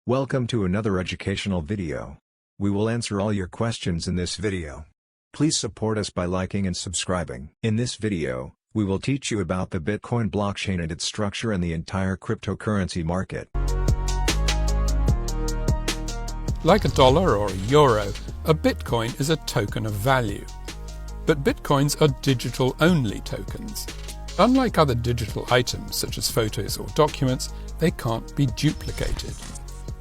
Welcome to another educational video. We will answer all your questions in this video. Please support us by liking and subscribing. In this video, we will teach you about the Bitcoin blockchain and its structure and the entire cryptocurrency market. Like a dollar or a euro, a Bitcoin is a token of value. But Bitcoins are digital-only tokens. Unlike other digital items such as photos or documents, they can't be duplicated.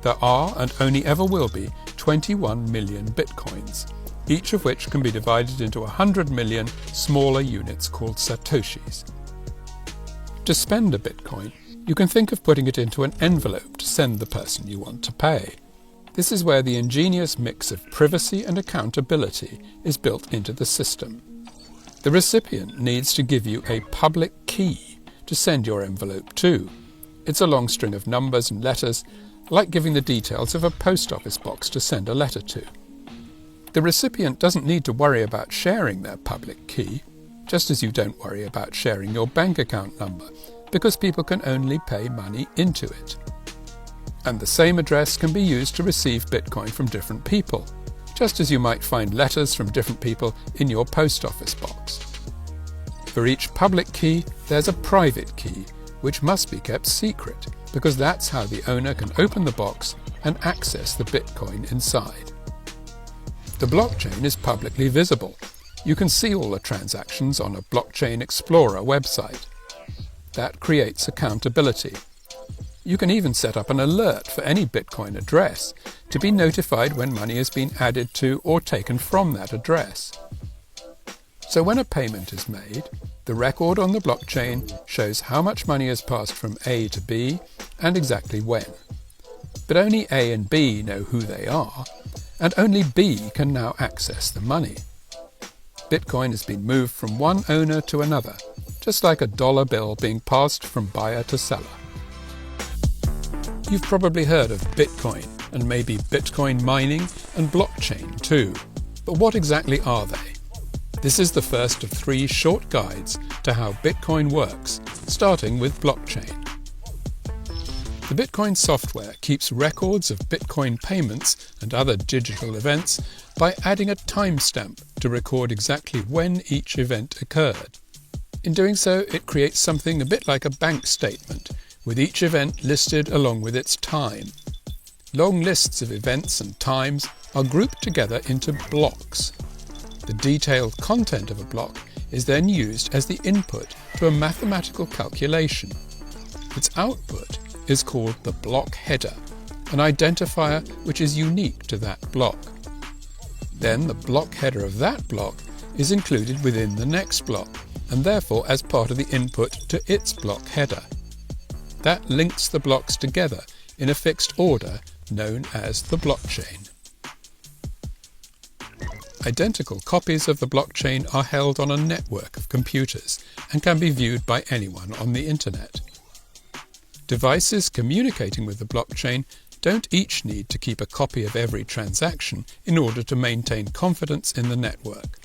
There are, and only ever will be, 21 million Bitcoins, each of which can be divided into 100 million smaller units called satoshis. To spend a Bitcoin, you can think of putting it into an envelope to send the person you want to pay. This is where the ingenious mix of privacy and accountability is built into the system. The recipient needs to give you a public key to send your envelope to. It's a long string of numbers and letters, like giving the details of a post office box to send a letter to. The recipient doesn't need to worry about sharing their public key, just as you don't worry about sharing your bank account number, because people can only pay money into it. And the same address can be used to receive Bitcoin from different people, just as you might find letters from different people in your post office box. For each public key, there's a private key, which must be kept secret, because that's how the owner can open the box and access the Bitcoin inside. The blockchain is publicly visible. You can see all the transactions on a Blockchain Explorer website. That creates accountability. You can even set up an alert for any Bitcoin address to be notified when money has been added to or taken from that address. So when a payment is made, the record on the blockchain shows how much money has passed from A to B and exactly when. But only A and B know who they are, and only B can now access the money. Bitcoin has been moved from one owner to another, just like a dollar bill being passed from buyer to seller. You've probably heard of Bitcoin, and maybe Bitcoin mining and blockchain too. But what exactly are they? This is the first of 3 short guides to how Bitcoin works, starting with blockchain. The Bitcoin software keeps records of Bitcoin payments and other digital events by adding a timestamp to record exactly when each event occurred. In doing so, it creates something a bit like a bank statement, with each event listed along with its time. Long lists of events and times are grouped together into blocks. The detailed content of a block is then used as the input to a mathematical calculation. Its output is called the block header, an identifier which is unique to that block. Then the block header of that block is included within the next block, and therefore as part of the input to its block header. That links the blocks together in a fixed order known as the blockchain. Identical copies of the blockchain are held on a network of computers and can be viewed by anyone on the internet. Devices communicating with the blockchain don't each need to keep a copy of every transaction in order to maintain confidence in the network.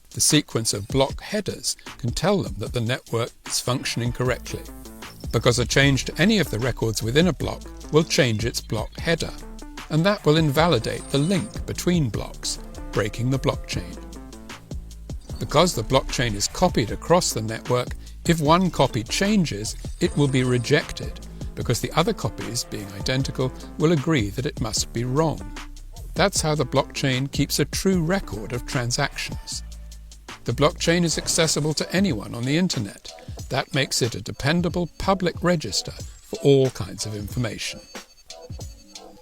The sequence of block headers can tell them that the network is functioning correctly, because a change to any of the records within a block will change its block header, and that will invalidate the link between blocks, breaking the blockchain. Because the blockchain is copied across the network, if one copy changes, it will be rejected, because the other copies, being identical, will agree that it must be wrong. That's how the blockchain keeps a true record of transactions. The blockchain is accessible to anyone on the internet. That makes it a dependable public register for all kinds of information.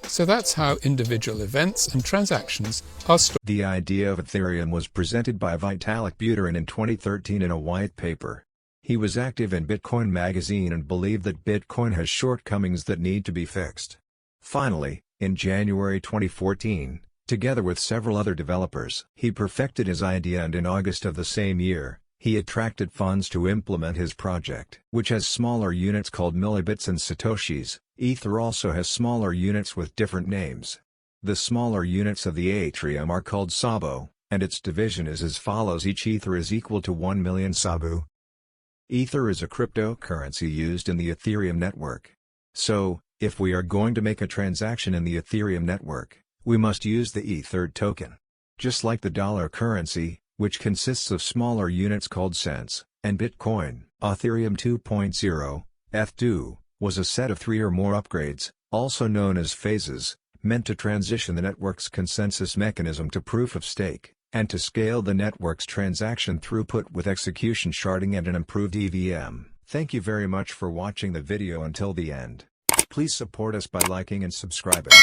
So that's how individual events and transactions are stored. The idea of Ethereum was presented by Vitalik Buterin in 2013 in a white paper. He was active in Bitcoin magazine and believed that Bitcoin has shortcomings that need to be fixed. Finally, in January 2014, together with several other developers, he perfected his idea, and in August of the same year, he attracted funds to implement his project, which has smaller units called millibits and satoshis. Ether also has smaller units with different names. The smaller units of the Ethereum are called Sabo, and its division is as follows: each Ether is equal to 1 million Sabu. Ether is a cryptocurrency used in the Ethereum network. So, If we are going to make a transaction in the Ethereum network, we must use the Ether token. Just like the dollar currency, which consists of smaller units called cents, and Bitcoin, Ethereum 2.0, ETH2, was a set of 3 or more upgrades, also known as phases, meant to transition the network's consensus mechanism to proof of stake, and to scale the network's transaction throughput with execution sharding and an improved EVM. Thank you very much for watching the video until the end. Please support us by liking and subscribing.